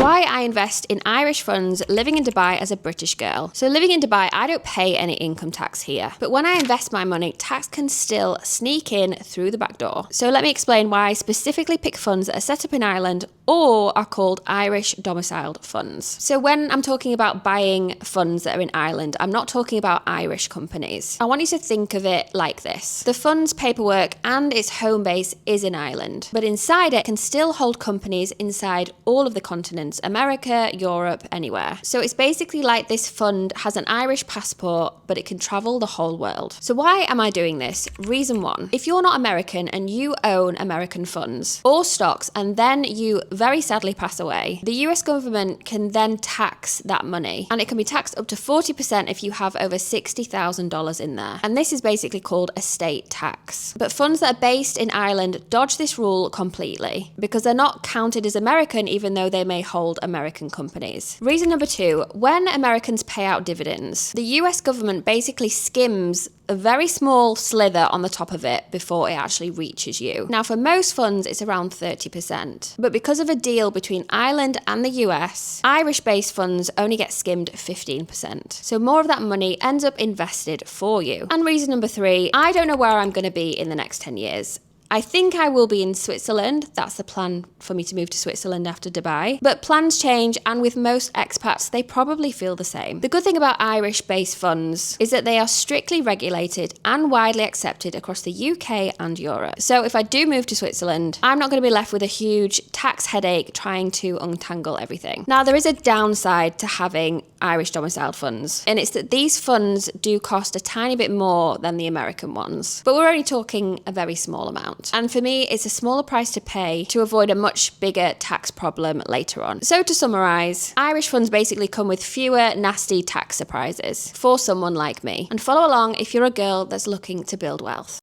Why I invest in Irish funds living in Dubai as a British girl. So living in Dubai, I don't pay any income tax here. But when I invest my money, tax can still sneak in through the back door. So let me explain why I specifically pick funds that are set up in Ireland or are called Irish domiciled funds. So when I'm talking about buying funds that are in Ireland, I'm not talking about Irish companies. I want you to think of it like this. The fund's paperwork and its home base is in Ireland, but inside it can still hold companies inside all of the continents, America, Europe, anywhere. So it's basically like this fund has an Irish passport, but it can travel the whole world. So why am I doing this? Reason one, if you're not American and you own American funds or stocks and then you very sadly pass away, the US government can then tax that money, and it can be taxed up to 40% if you have over $60,000 in there. And this is basically called estate tax. But funds that are based in Ireland dodge this rule completely because they're not counted as American even though they may hold American companies. Reason number two, when Americans pay out dividends, the US government basically skims a very small slither on the top of it before it actually reaches you. Now, for most funds, it's around 30%. But because of a deal between Ireland and the US, Irish-based funds only get skimmed 15%. So more of that money ends up invested for you. And reason number three, I don't know where I'm going to be in the next 10 years. I think I will be in Switzerland. That's the plan for me to move to Switzerland after Dubai. But plans change, and with most expats, they probably feel the same. The good thing about Irish-based funds is that they are strictly regulated and widely accepted across the UK and Europe. So if I do move to Switzerland, I'm not going to be left with a huge tax headache trying to untangle everything. Now, there is a downside to having Irish domiciled funds, and it's that these funds do cost a tiny bit more than the American ones. But we're only talking a very small amount. And for me, it's a smaller price to pay to avoid a much bigger tax problem later on. So to summarise, Irish funds basically come with fewer nasty tax surprises for someone like me. And follow along if you're a girl that's looking to build wealth.